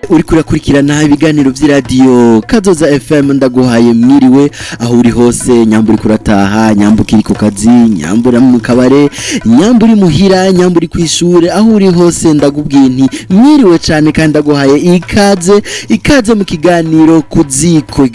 uri kurakurikirana ibiganiro by'iradiyo Kazoza FM ndaguhaye mwiriwe aho uri hose nyamburi kurataha nyambukiri ku kazi nyambura mu kabare nyamburi muhira nyamburi kwishure aho uri hose ndagubwiye nti mwiriwe cyane kandi ndaguhaye ikaze mu kiganiro kuziko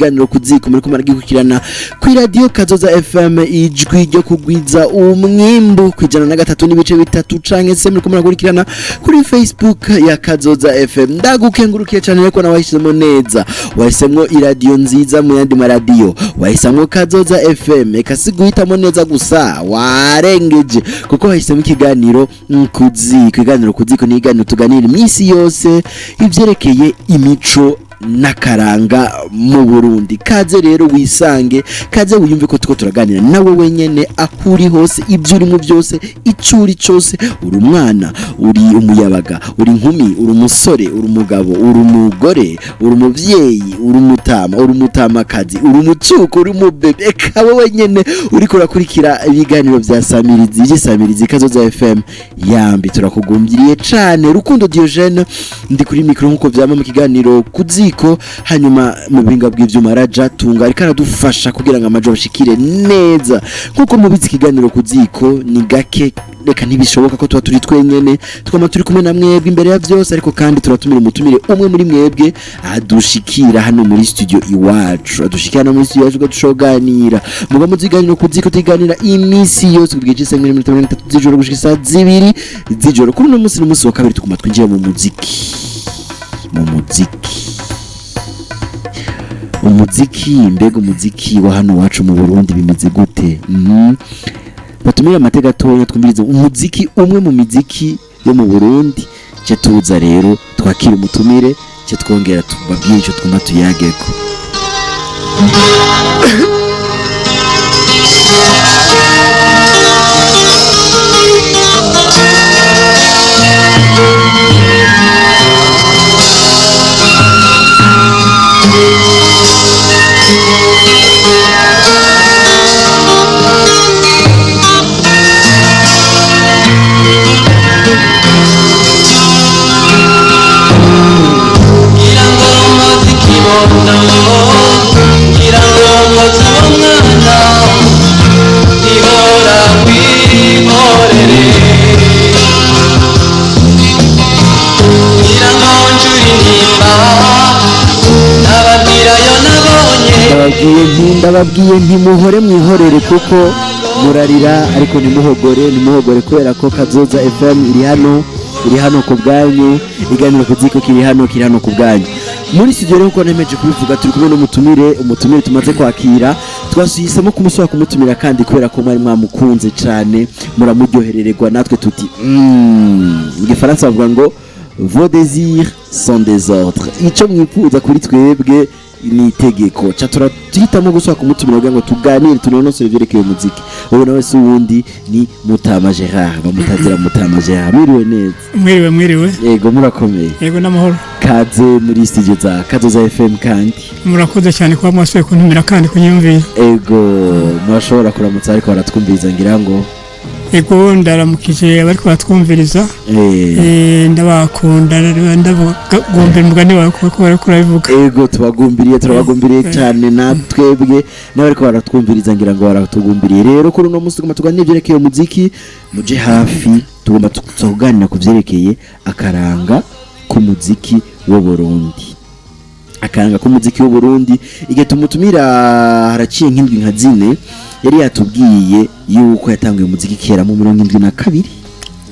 muri kumara gikukirana ku radio Kazoza FM ijwi ryo kugwiza umwimbu kwijana na 3 n'ibice bitatu canke se muri kumara kurikirana kuri Facebook ya Kazoza FM ndagukengurukiye cyane reko na wahisemo neza wahisemwo iradio nziza mu yandi maradiyo wahisemwo Kazoza FM ekasiguhitamo neza gusa warengeje kuko wahisemo ikiganiro kuziko ni iganiro tuganira imisi yose ivyerekeye imico nakaranga mu Burundi. Kaze rero wisange, kaze wiyumve ko tuko turaganira nawe wenyene akuri hose ibyo urimo byose icuri cyose, uri umwana, uri umuyabaga, uri inkumi, uri umusore, uri umugabo, uri umugore, uri umuvyeyi, uri umutamakazi, uri umucuko, uri umubebe, kawe wenyene uri kurakurikira ibiganiro bya Samirizi Kazoza FM yambi turakugumbyiriye cyane. Rukundo Diogene ndi kuri micro nkuko vyama mu kiganiro kuziko, hanyuma mu binga bw'ivyuma Raja Tunga ariko aradufasha kugira ngo amajo bashikire neza nkuko mubitse ikiganiro kuziko ni gake reka ntibishoboka ko tuba turi twenyene tukama turi kumwe na mwebwe imbere ya byose, ariko kandi turatumire umwe muri mwebwe adushikira hano muri studio iwacu, adushikira muri studio yacu gatushoganira muba mu ziganiro kuziko tiganira imisi yose kubwiye 5:30 z'ijoro gushika 2 z'ijoro. Kuri no munsi wa kabiri tukuma twinjiye mu muziki mbega umuziki wa hano wacu mu Burundi bimeze gute? Batumira amateka toya twumviriza umuziki umwe mu miziki yo mu Burundi cyo tuza rero twakira umutumire cyo twongera tubabwire cyo twuma tuyageko. Ndababwiye ntimuhore mwihorere kuko murarira ariko nimuhogore kubera ko Kazoza FM iri hano ku bwanyu, iganiro kuziko kiri hano ku bwanyu. Muri studio rero ko nemeje kubivuga turi kumwe n'umutumire tumaze kwakira, twasuyisemo kumusaba kumutumira kandi kubera ko mwari mwamukunze cyane muramuryoherererwa natwe tuti igifaransa bavuga ngo vos désirs sont des ordres, ico mwifuza kuri twebwe ni itegeko cha turahitamo gusaba kumutumira kugira ngo tuganire tunonosore vyerekeye muziki. Wowe nawe se ubundi ni Mutama Gerard, bamutazira Mutama Gerard. Mwiriwe neza? Mwiriwe. Yego murakomeye? Yego namahoro. Kaze muri studio za Kazoza FM kandi. Murakoze cyane kuba mwasuye kuntumira kandi kunyumvira. Yego mwashobora kuramutsa ariko baratwumviriza ngira ngo. Ego ndaramukije abari kwatwumviriza ndabakunda ndagombera umugani wawe kuko bari kurabivuga. Ego turabagumbiriye cyane natwebwe n'abari ko baratwumviriza ngira ngo baratugumbiriye. Rero kuri no musi tuganira ibyerekeye muziki muje hafi tugomba tuganira ku byerekeye akaranga k'umuziki wo Burundi. Akaranga k'umuziki wo Burundi igihe tumutumira haraciye nk'indwi nka zine yari yatubwiye yuko yatanguye umuziki kera mu 72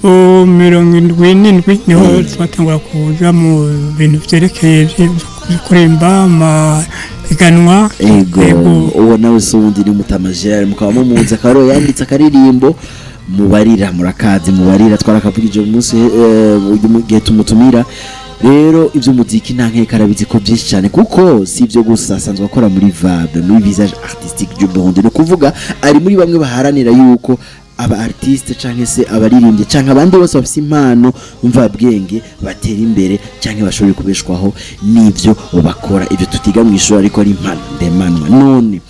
77 niho twatangura kuja mu bintu vyerekeye kuremba amahiganwa. Ego uwo nawe sundi ni Mutama Gerard mukaba mumunze akaro yanditse akaririmbo mubarira twarakavugije umunsi mu gihe tumutumira. Rero ivyo muziki ntanke karabizi ko byinshi cyane kuko si ivyo gusa asanzwe akora muri VAB muri visage artistique du Burundi, no kuvuga ari muri bamwe baharanira yuko aba artiste canke se abaririmbye canke abandi bose bafite impano umva bwenge batera imbere canke bashobora kubeshwaho n'ivyo bakora, ivyo tutiga mu ishuri ariko ari impano ndemanwa. None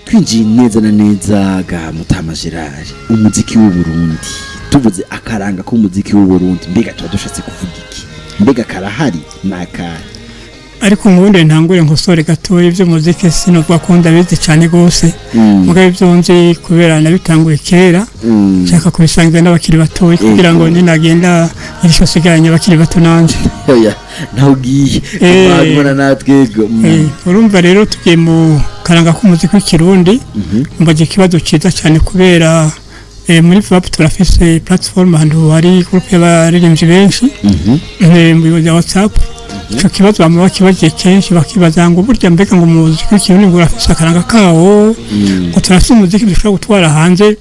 kwinjiye neza na neza ga Mutama Gerard, umuziki w'u Burundi tuvuze akaranga k'umuziki w'u Burundi mbega tuba dushatse kuvuga iki? mbega karahari nakahe ariko ngubundi ntangure nkosore gatoya iby'umuziki sinovuga ko ndabizi cyane gose mugabo ibyo nzi kubera nabitanguye kera nshaka kubisangiza n'abakiri batoya kugira ngo ninagenda irishosigaranye abakiri bato nanje oya ntawugiye bagora natwego urumva rero tugiye mu karanga k'umuziki w'ikirundi mbaje ikibazo ciza cyane kubera muri FAP turafise platform ahantu hari group y'abaririmbyi benshi mu ya WhatsApp ico kibazo bamwe bakibaje kenshi bakibaza ngo burya mbega ngo umuziki w'ikirundi ngo urafise akaranga kawo ngo turafise umuziki dushobora gutwara hanze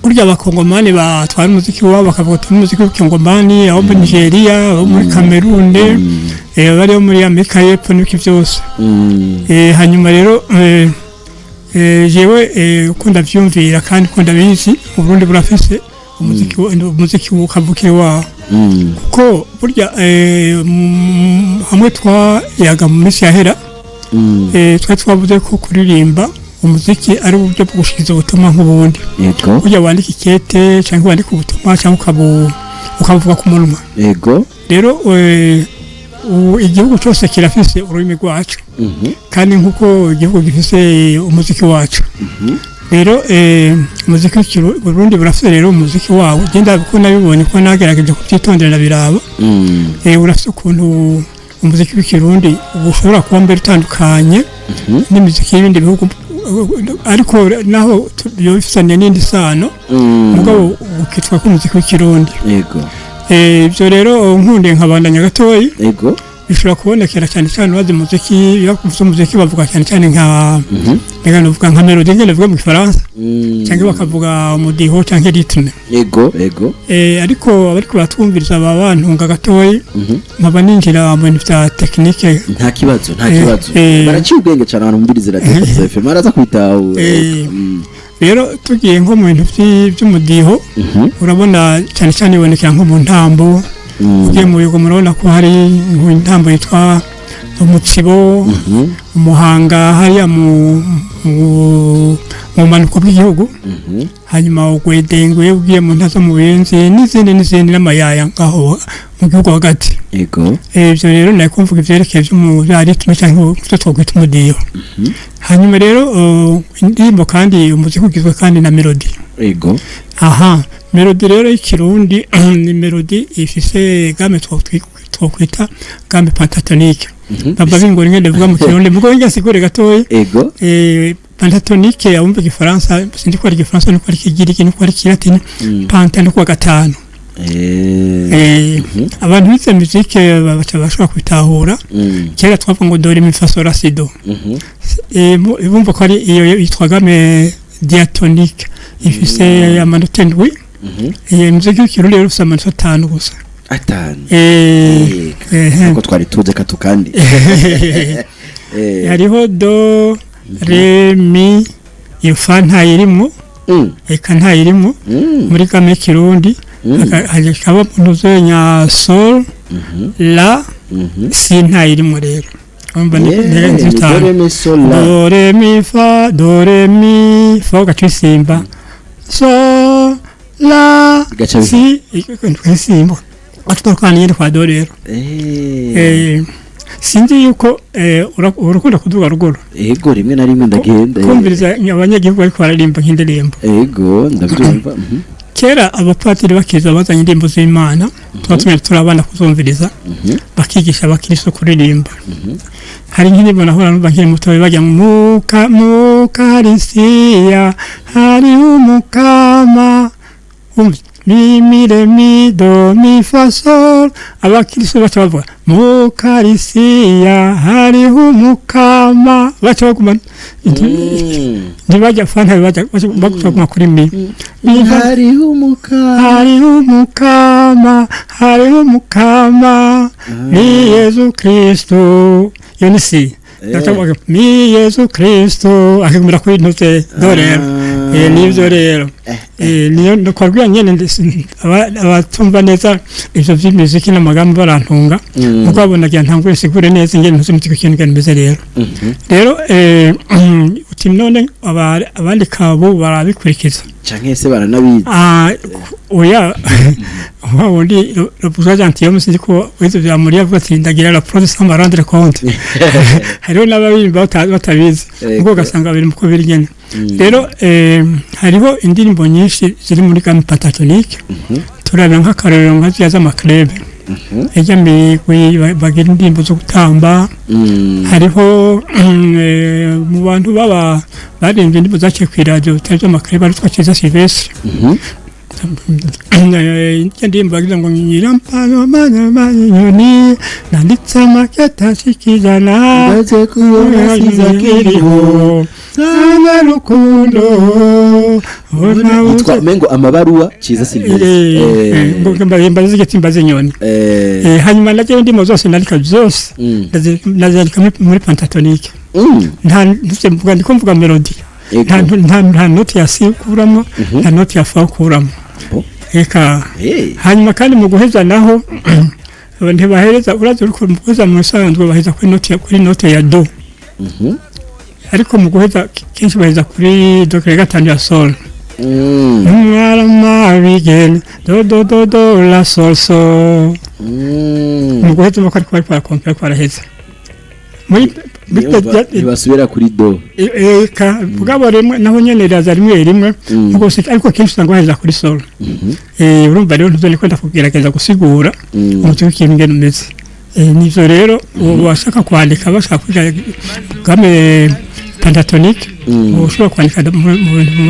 burya abakongomani batwara umuziki wabo bakavuga ati umuziki w'ikongomani abo muri Nigeria abo muri Cameroon bari muri Amerika y'Epfo n'ibiki byose hanyuma rero jewe uko ndavyumvira kandi uko ndabizi u Burundi burafise umuziki ukavukire wa kuko burya hamwe twayaga mu minsi yahera twavuze ko kuririmba umuziki ari uburyo bwo gushikiza ubutumwa nk'ubundi burya wandika ikete cyangwa wandika ubutumwa cyangwa ukavuga ku munwa rero igihugu cyose kirafise ururimi rwacu kandi nk'uko igihugu gifise umuziki wacu rero umuziki w'Uburundi burafise rero umuziki wawo genda ko nabibonye ko nagerageje kubyitondera biraba urafise ukuntu umuziki w'ikirundi ushobora kuba mbere utandukanye n'imiziki y'ibindi bihugu ariko naho bifisanye n'indi sano mugabo ukitwa ko umuziki w'ikirundi ibyo rero nkunde nkabandanya gatoyi bishobora kubonekera cyane cyane bazi muziki yakuvuze umuziki bavuga cyane cyane nka mbega novuga nka melody ngene bavuga mu Gifaransa cyangwa bakavuga umudiho cyangwa rythme ariko abariko batwumviriza aba bantunga gatoyi nkaba ninjira mu bintu bya technique nta kibazo baraciye ubwenge cyane abantu mbiriza radio FM araza kwitaho rero tugiye nko mu bintu by'umudiho urabona cyane cyane ibonekera nko mu ntambo ugiye mu bigo murabona ko hari intambo yitwa umutsibo umuhanga hariya mu manuko bw'igihugu hanyuma ugwedengwe ugiye mu ntazo mu benzi n'izindi n'amayaya ngaho mu gihugu hagati ibyo rero nayo kumvuga ivyerekeye byo mu rythme cyangwa ivyo twakwita umudiho hanyuma rero indirimbo kandi umuziki ugizwe kandi na melody melody rero y'ikirundi ni melody ifise game twakwita game pentatonique baba bingora ngende vuga mu kirundi mugo njya sigure gatoye pentatonique yumva Gifaransa sindi ko ari Gifaransa nuko ari kigiriki nuko ari kilatini penta nuko gatano abantu bize muzike bashobora kwitahura kera twavuga ngo do re mi fa sol la si do bumva ko ari iyo yitwa game diatonique ifise amanota ndwi muziki w'ikirundi rero ufise amanota 5 gusa ko twari tuze katukandi hariho do re mi fa ntayirimo eka ntayirimo muri game y'ikirundi hakaba ntuzenya sol la si ntayirimo rero do re mi fa ugacisimba so la si isimba atokana yende kwa do rero sinzi yuko urakunda kuduga rugoro rimwe na rimwe ndagenda kumviriza abanyagihugu ariko bararimba nk'indirimbo ndabyumva kera abapatiri bakiza bazanye indirimbo z'Imana twatumye turabana kuzumviriza bakigisha abakristo kuririmba hari nk'indirimbo nahora numva nkiri muto bajya mu karisiya hari umukama mi re mi do mi fa sol abakristo bacavuga mu karisiya hari umukama bacaguma ntibajya fanta bajya bakuguma kuri mi hari umukama ni Yesu Kristo yonisi ndatavuga mi Yesu Kristo akigumira kuri ntoze dore nivyo rero niyo ndakwarwiye nyene abatumva neza ivyo vy'imiziki n'amagambo barantunga muko abona gihe ntangwe sigure neza ngene ntuzimutiko kintu kanimeze rero uti none abandi kabo barabikurikiza canke se baranabizi oya wundi representant yo musinzi ko wizo bya muri avuga ati ndagira la prose sans me rendre compte hariho n'ababimba batabizi ubwo gasanga biri muko biri nyene rero hariho indirimbo nyinshi ziri muri gamme pentatonique turabya nk'akarero nka z'amaklebe ejya migwi bagira indirimbo zo gutamba hariho mu bantu baba baririmbye indirimbo zaciye ku radio taje amaklebe ari twakiza Sylvestre indirimbo bagira ngo nyirampano nyoni nanditse maketa shikizana baze kubona sizakiriho sana rukundo yitwa mengo amabaruwa ciza Sylvestre ngo mbaye zigetimbaze nyoni hanyuma naje ndimo zose nalika zose nazalika muri pentatonique nta mvuga ndiko mvuga melody nta note ya si kuramo nta note ya fa kuramo eka hanyuma kandi mu guheza naho abantu bahereza urazo uko mukoza mu sanzwe baheza kuri note ya do ariko mu guheza kenshi baheza kuri do kare gatanu ya sol Maramabigen do la sol so mu guheza mu kwari para compare kwa heza muri basubira kuri do eka bugabo rimwe naho nyene raza rimwe ngo se ariko kenshi usanga baheza kuri sol urumva rero ntuzone ko ndakugerageza gusigura umutuko kimwe numeze nivyo rero washaka kwandika bashaka kuja game pentatonique ushobora kwandika mu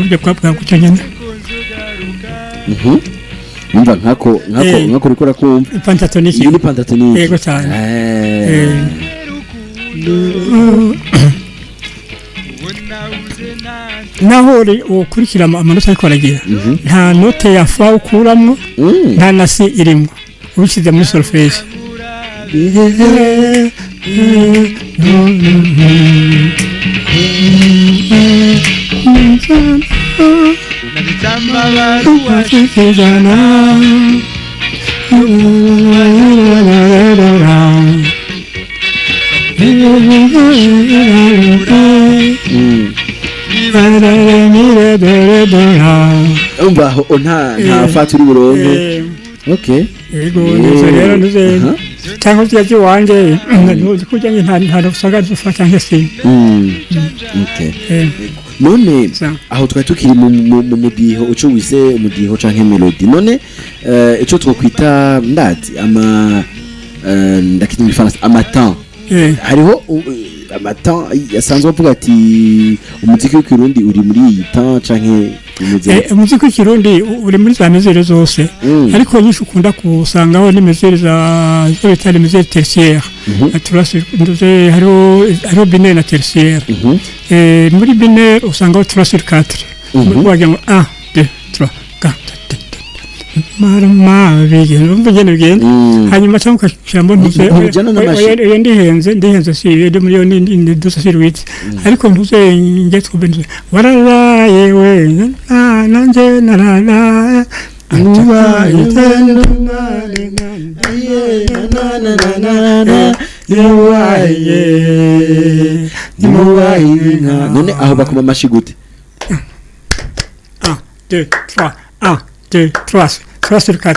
buryo bwa gucanyana umva nkako rikora kumva pentatonique ni pentatonique yego cyane naho ukurikira amanota ariko aragira nta note ya fa ukuramwo nta na si irimo ubishyize muri solfège umva nta fatu uri buronke okay yego rero nuze cyangwa cyaje wanje nuzi kujya nta usanga dufata nk'ese okay none aho twari tukiri mu mudiho uco wise umudiho canke melody none ico twokwita ndazi ndakita mu France amatant hariho amatant yasanzwe avuga ati umuziki w'ikirundi uri muri iyi temps canke umuziki w'ikirundi uri muri za mezere zose ariko nyinshi ukunda kusangaho ni mezere za bitari mezere tertiaire turasi nduze hariho binaire na tertiaire muri binaire usangaho 3 sur 4 wagira ngo 1 2 3 4 Maramabigen ngene bigenda hanyuma cyangwa ukashiramo ntuze iyo ndihenze si iyo muri yo ni dusa sirwit ariko ntuze nge twubenze wararaye we nanje narara none aho bakoma amashigute 1 2 3 1 2 3 sur 4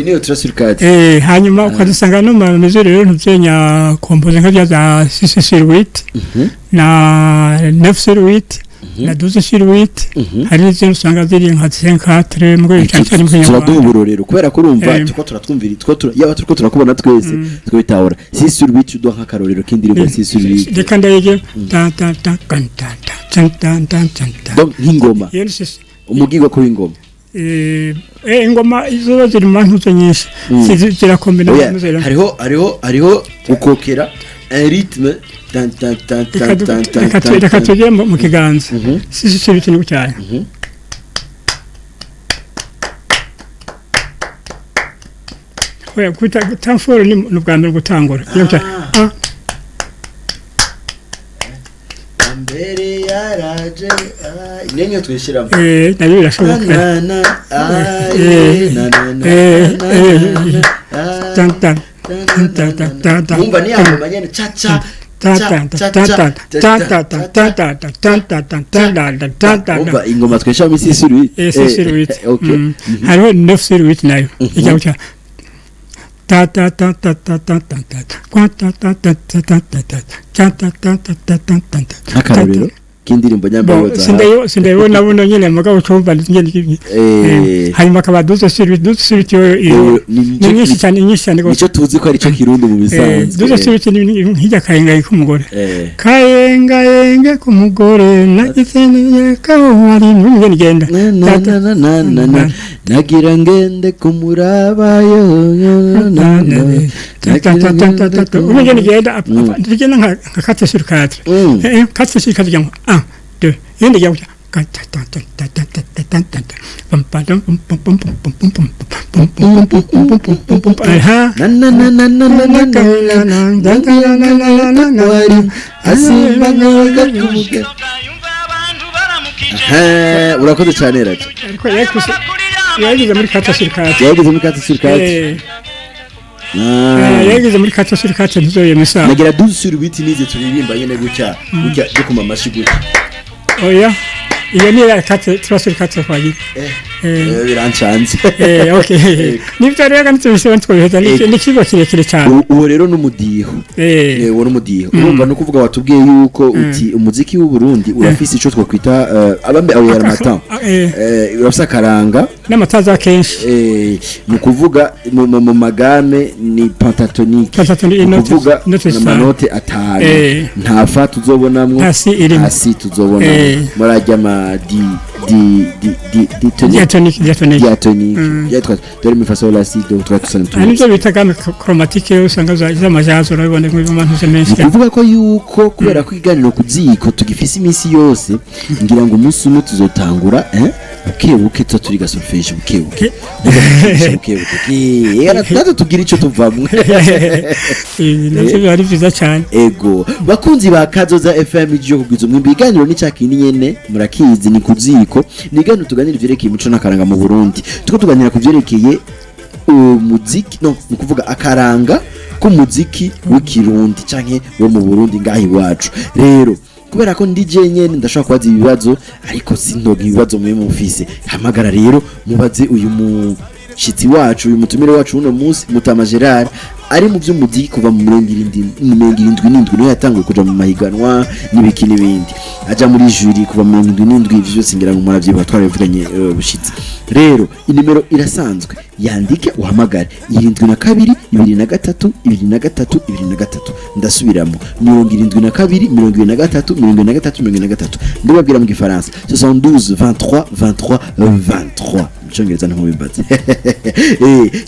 ini 3 sur 4 hanyuma ukadusanga no mamezero rero ntuzenya composer nka za 6 sur 8 na 9 sur 8 na 12 sur 8 hari n'izindi usanga ziri nka 5-4 mbwo cyane mu Kenya turaduburorero kubera ko urumva tuko turatwumvira yaba turiko turakubona twese twitahura 6 sur 8 udo nk'akarorero k'indirimbo 6 sur 8 reka ndayege ta donc nk'ingoma umugirwa ko w'ingoma ingoma izo ziri mu ntuzo nyinshi zirakombina hariho gukokera un rythme reka tujye mu kiganza si bikintu cyane oya kuta tamforo ni ubwa mbere gutangura mbere yaraje inenyo twishiramo nayo birashoboka umva ni abo manyene cha umva ingoma twishamo isi siruit okay hariho 9 siruit nayo ijya akarero kindirimbo nyambaye sindayibona buno nyene mugabo cyumva nyene hanyuma akaba duzo siruit nyinshi cyane nico tuzi ko ari cyo kirundi mu bisanzwe duzo siruit nkijya kayengaye kumugore kayengayenge kumugore nagisenye kaho ari nyene genda nagira ngende kumurabayo nyene genda tugenda nka kate surkatre kate surkatre jamo de yende yawo urakoze cyane raje yagize muri kate surkatre yagize muri kate surkatre nzoye misa nagira 12 sur 8 nize turirimba nyene gutya cyo kuma mashi gutya oya iyo ni kate turasuri kate kwagira biranchanze okay nibyo rero kandi tubishobora twiheza n'ikigo kirekire cyane uwo rero n'umudiho uwo n'umudiho urumva no kuvuga watubwiye yuko uti umuziki w'u Burundi urafise ico twakwita abambe aho matan urafisa karanga n'amataza kenshi mu kuvuga mu magame ni pentatonique kuvuga n'amanote atanu nta fa tuzobonamwo hasi tuzobonamwo murajya ma diatonique yatwa dore mi faso la si do twa tusantu anivyo bita game chromatique usanga z'amajazo urabone mu bantu menshi kuvuga ko yuko kubera kwiganira kuziko tugifise imisi yose ngira ngo umunsi umwe tuzotangura buke turi gasolfeje buke era tato tugira ico tuvamwe navyo ari vyiza cyane ego bakunzi ba Kazoza FM igiye kugwiza umwibiganiro n'icakini nyene murakizi ni kuziko nigano tuganira ivyerekeye imico n'akaranga mu Burundi tuko tuganira ku vyerekeye umuziki no nukuvuga akaranga ko muziki w'ikirundi canke wo mu Burundi ngahi wacu rero kubera ko ndi nyene ndashaka kwaza ibibazo ariko sindoga ibibazo mwe mufise hamagara rero mubaze uyu mushitsi wacu uyu mutumire wacu uno munsi Mutama Gerard ari mu by'umuziki kuva mu 77 niyo yatanguye kuja mu mahiganwa n'ibiki n'ibindi aja muri jury kuva mu 77 ivyo singira ngo muravyiba twarevuganye bushitsi rero inimero irasanzwe yandike uhamagare 72 23 ndasubiramo 72 ndababwira mu gifaransa 72 23 23 23 Chongeza na mubimbaze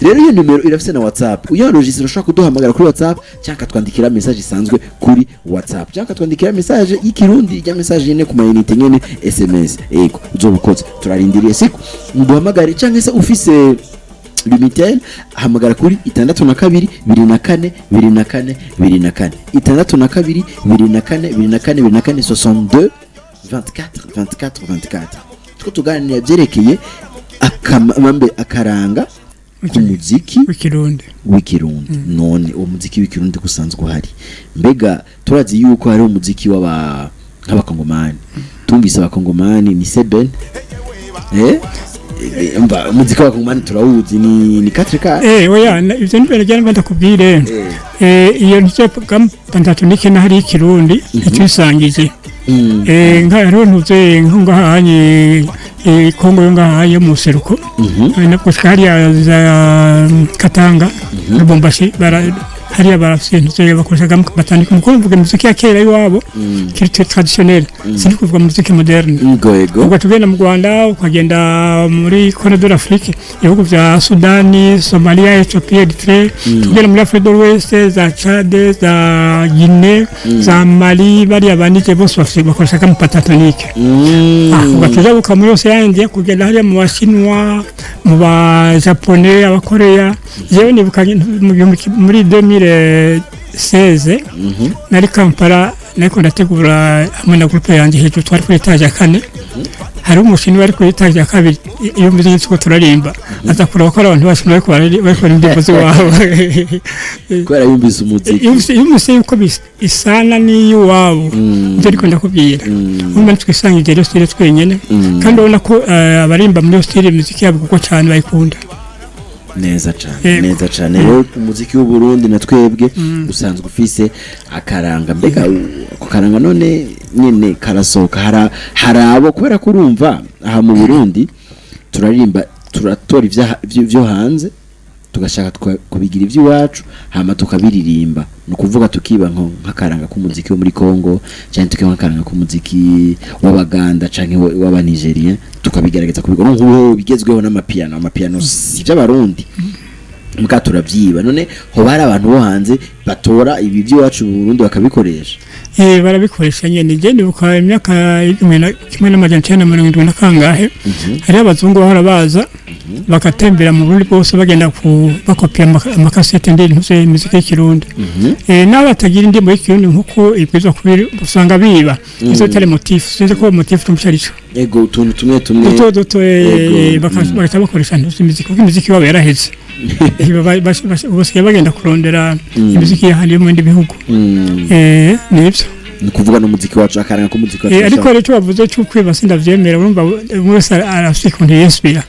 rero iyo numero irafise na WhatsApp uyanrogisira ushaka kuduhamagara kuri WhatsApp cyangwa twandikira message isanzwe kuri WhatsApp cyangwa twandikira message y'ikirundi ya message nyene ku mayinite nyene SMS ego uzobukoze turarindiriye siku nduhamagare cyangwa se ufise Limitel hamagara kuri 62 24 24 24 62 24 24 62 tuko tuganira byerekeye akaranga kumuziki w'ikirundi none uwo muziki w'ikirundi gusanzwe hari mbega turazi yuko hari umuziki nk'abakongomani tumvise abakongomani ni Seben muziki w'abakongomani turawuzi ni katrika oya ivyo nibere cyane bandakubwire iyo nicyo pentatonique na hari ikirundi icusangije nkaro ntuze nkungahanye Kongo yongahaye mu seruko nako hariya za Katanga Lubumbashi hariya barafite bakoreshaga batandika mu kuvuga muziki ya kera iwabo kirite traditionnel sindi kuvuga muziki moderne ubwo tugenda mu Rwanda ukagenda muri Corne de l'Afrique ibihugu vya Sudani Somalia Ethiopia Eritrea tugenda muri Afrique de l'Ouest za Chad za Guinée za Mali bari abandike bose bakoreshaga mu pentatonique ubwo tuzabuka muri Oceania kugenda hariya mu Bashinwa mu ba Japonais abakoreya yewe nibuka muri 2000 2016 nari Kampala nako ndategura hamwe na groupe yanjye hejuru twari kuri etage ya 4 hari umushini bari kuri etage ya 2 iyo mbizi ko turarimba aza kuraba ko abantu bashobora bari indirimbo z'iwabo kwera yumvise umuziki yumvise yuko isana niyo wabo ibyo ariko ndakubwira umwe twisangije rero style twenyene kandi ubona ko abarimba muri style muziki yabo kuko cyane bayikunda neza cyane rero umuziki w'u Burundi na twebwe usanzwe ufise akaranga mbega ku karanga none nyene karasohoka harabo kubera ko urumva aha mu Burundi turarimba turatora ivyo hanze tugashaka kubigira ivy'iwacu hama tukabiririmba no kuvuga tukiba nk'akaranga k'umuziki wo muri Kongo cyane tukiba nk'akaranga k'umuziki w'Abaganda canke w'Abanigeria tukabigerageza kubikora nk'uho bigezweho n'amapiano si by'abarundi muka turavyiba none ho bari abantu bo hanze batora ibi by'iwacu mu Burundi bakabikoresha barabikoresha nyene je ndibuka imyaka 1970 kangahe hari abazungu barabaza bakatembera mu Burundi bose bagenda bakopia amakasete ndende muziki y'ikirundi n'abatagira indimo y'ikirundi nkuko ibwirizwa kubiri usanga biba izo tele motif sinzi ko motif tumsharicho ego tuntu tumwe bakabakoresha imiziki kuko imiziki wabo yaraheze bose bagenda kurondera imiziki y'ahandi mu bindi bihugu nibyo nukuvuga no muziki wacu akaranga ko muziki wacu ariko rero cyo bavuze cyo kwiba sindavyemera urumva mwese arafika ndi yespira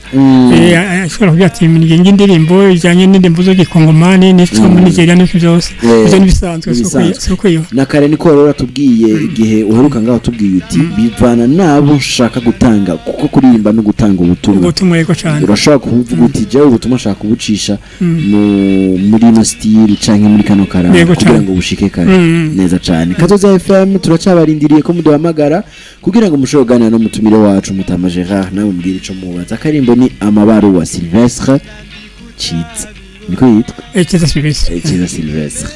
ashobora kugira ati ngingi indirimbo ijanye n'indimbo zo gikongomani n'icyo mu Nigeria n'icyo byose ibyo nibisanzwe so kwiyo nakare niko rero atubwiye igihe uheruka ngaho tubwiye uti bivana nabo nshaka gutanga kuko kuririmba no gutanga ubutumwa yego cyane urashaka kuvuga uti je ubutumwa nshaka kubucisha muri no style canke muri kano karanga kugira ngo bushike kare neza cyane Kazoza FM turacabarindiriye ko muduhamagara kugira ngo mushoganira no mutumire wacu Mutama Gerard nawe mbwira ico mubaza karimbo ni amabaru wa Sylvestre Chitsa niko yitwa Chitsa Sylvestre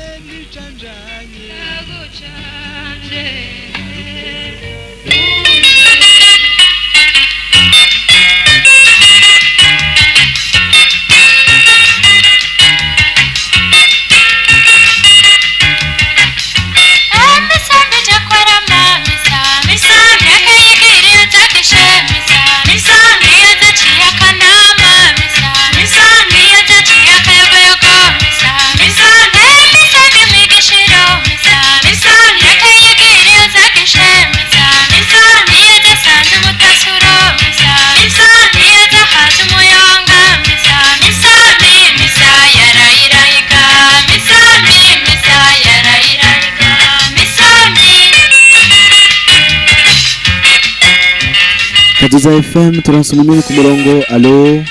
Kazoza FM turansumye ku murongo allo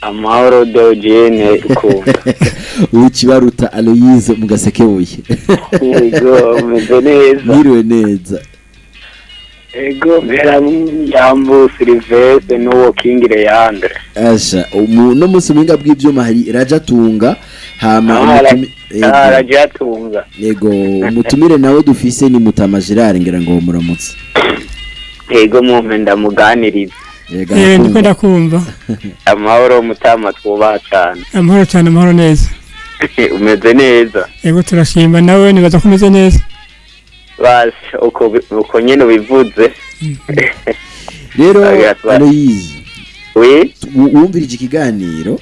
amahoro Dogene ukunda ukibaruta Aloyize mugaseke woye yego meze neza biriwe neza ego mera yambu Sylvestre no King Leandre asha no musuminga bw'ivyuma hari rajatunga hama rajatunga yego umutumire nawe dufise ni Mutama Gerard ngira ngo muramutse yego mumpenda muganiriza ndiko ndakumva amahoro Mutama twubaha cyane amahoro cyane amahoro neza umeze neza yego turashimba nawe nibaza kumeze neza basi uko nyene bivuze rero Aloyize oui wumvirije ikiganiro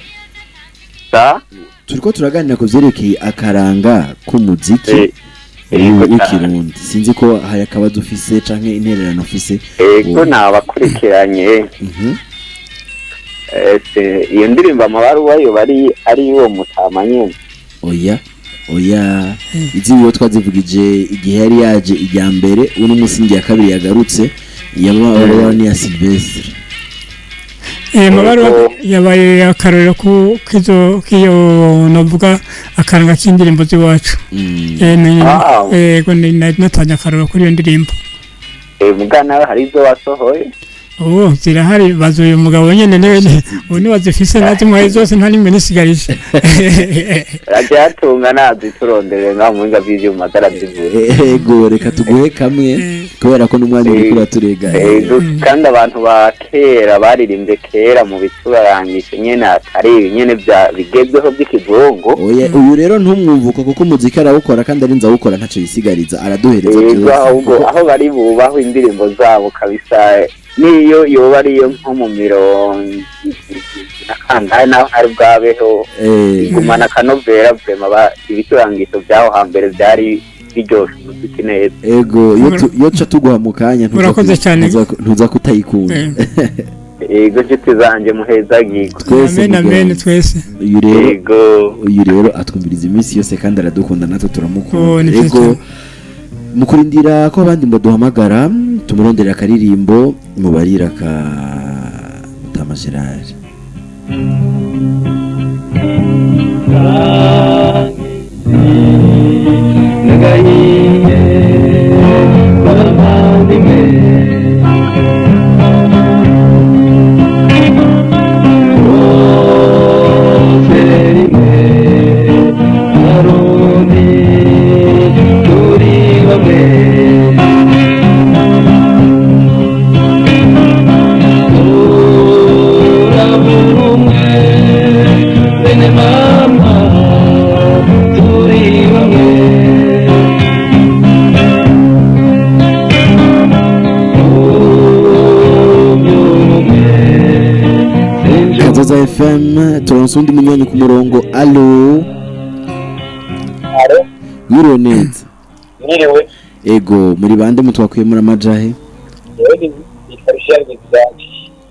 turiko turaganira ku vyerekeye akaranga k'umuziki w'ikirundi sinzi ko hari akaba dufise canke intererano ufise ego nabakurikiranye iyo ndirimbo amabaru wayo bari ari uwo Mutama nyene oya izibiyo twazivugije igihe yari yaje ijya mbere uno musingi ya kabiri yagarutse yabaho ni ya Sylvestre mabaru yabaye akarorero kiyo novuga akaranga k'indirimbo z'iwacu yego natanya akarorero kuri iyo ndirimbo mugana hari izo wasohoye zirahari bazuye umugabo nyene nene ubu bazifise nazimwe zose nta nimwe nisigarisha rajyatunga naziturondere nka muhinga by'ivyuma zarazivuye ego reka tuguhe kamwe kubera ko n'umwanya uri kuraturega kandi abantu ba kera baririmbye kera mu bicurarangisho nyene atari nyene bigezweho by'ikizungu uyu rero ntumwumvuko kuko umuziki arawukora kandi ari nzawukora ntaco yisigariza araduhereza byose aho bari bubaho indirimbo zabo kabisa niyo yoba ariyo nko mu mirongo nakanda naho hari bwabeho igumana akanovera vrema ibiturangisho byaho hambere byari biryoshe umuziki neza ego iyo ca tuguha mu kanya ntuza kutayikunda ego nshuti zanje muheza gigo amen twese uyu rero atwumviriza iminsi yose kandi aradukunda natwe turamukunda ego mukurindira ko abandi baduhamagara tumurondera akaririmbo mubarira ka Mutama Gerard Kazoza FM turonse undi munywanyi ku murongo. Allo Mwiriwe neza. Mwiriwe. Ego muri bande mutwakwiye muri amajahe?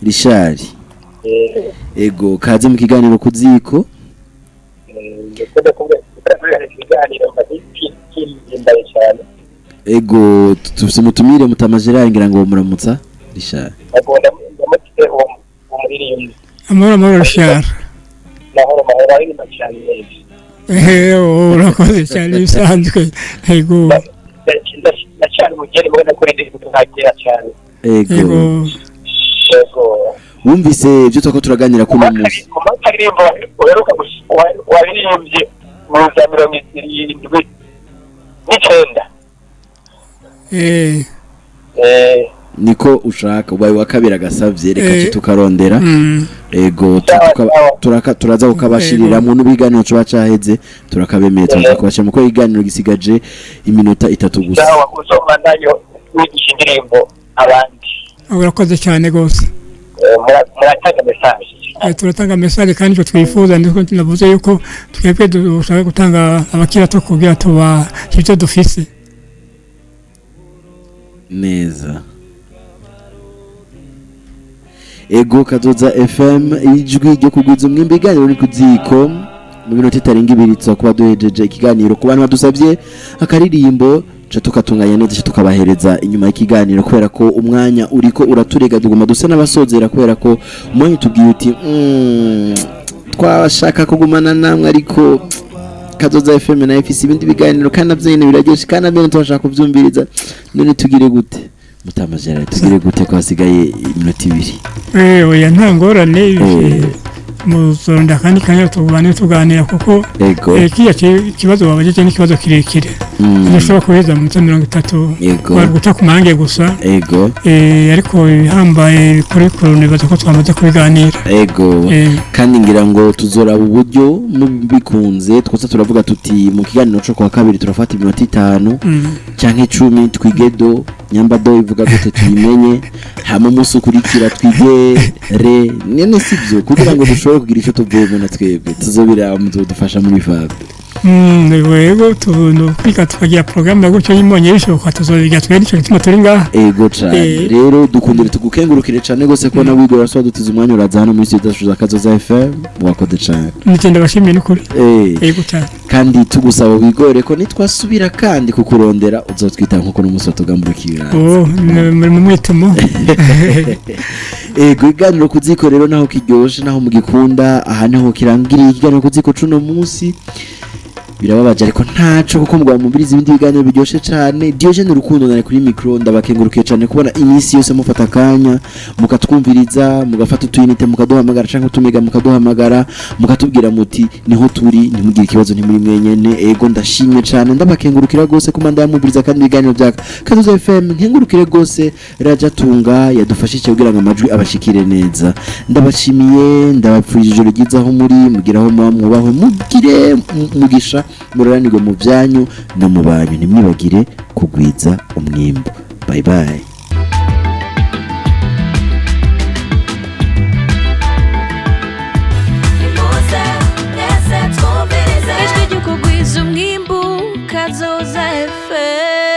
Richard. Ego kaze mu kiganiro ku ziko. Ego tufise mutumire Mutama Gerard ngira ngo muramutsa Richard. Amahoro Richard. Urakoze cyane bisanzwe. Ego. Ego. Wumvise ibyo twako turaganira ku munsi. Niko ushaka ubaye wakabira agasavye reka tukarondera ego turaza ukabashirira mu biganiro cyo bacaheze turakabemeye tuza kubasha muko iganiro gisigaje iminota 3 gusa urakoze cyane gose muratanga message turatanga message kandi cyo twifuza ndiko tunavuze yuko twebwe dushaka gutanga abakira to kugira tuba icyo dufise neza. Ego Kazoza FM ijwi ryo kugwiza umwimbe iganiro ni kuziko mu minota itarenga 2 kuba duhejeje ikiganiro ku bantu badusabye akaririmbo cyo tukatunganya neza tukabahereza inyuma y'ikiganiro kubera ko umwanya uriko uraturega duguma dusa n'abasozera kubera ko umwanya tubwiye uti twashaka kugumana namwe ariko Kazoza FM na ifisi ibindi biganiro kandi navyene birageshe kandi nabyo twashaka kuvyumviriza none tugire gute Mutama Gerard tugire gute ko hasigaye iminota 2 oya ntangorane muzonda kandi kanya tubane tuganira kuko kiya kibazo wabajeje ni kibazo kirekire ndashobora kuheza mu 30 kwa guta kumange gusa ariko ihambaye kuri korone baza ko twamaze kubiganira kandi ngira ngo tuzora uburyo mubikunze twose turavuga tuti mu kiganiro cyo kwa kabiri turafata iminota 5 canke 10 twigedo nyambado ivuga gute tuyimenye hama musukurikira twigere nene sivyo kugira ngo dushobore kugira icyo tuvuye na twebwe tuzobira dufasha muri fab ego tuno kwika tukagira programme gutyo yimonye bishoboka tuzobiga twere icyo gituma turi ngaha cyane rero dukundire tugukengurukire cyane gose ko nawe igora so dutiza umwanya uraza hano muri studio za Kazoza FM wakoze cyane nitenda bashimiye n'ukuri ego cyane kandi tugusaba wigore ko nitwasubira kandi kukurondera uzotwita nkuko n'umuso tugambukira muri mu mwitumo ego iganiro kuziko rero naho kiryoshe naho mugikunda aha naho kirangiriye ikiganiro kuziko cuno munsi birababaje ariko ntaco kuko mugwa mubiriza ibindi biganiro biryoshe cyane. Diogene Rukundo nari kuri micro ndabakengurukiye cyane kubona iminsi yose mufata akanya mukatwumviriza mugafata utuyinite mukaduhamagara canke utumega mukaduhamagara mukatubwira muti niho turi ntimugire ikibazo ntimuri mwenyene. Ego ndashimye cyane ndabakengurukira gose kuma ndamubiriza kandi ibiganiro byaka Kazoza FM nkengurukire gose Raja Tunga yadufashije kugira ngo amajwi abashikire neza. Ndabashimiye ndabapfurije ijoro ryiza aho muri mugiraho mwubahwe mugire mugisha muranirwe mu byanyu no mu banyu ntimwibagire kugwiza umwimbo. Bye bye. Ijwi ryo kugwiza umwimbu Kazoza FM.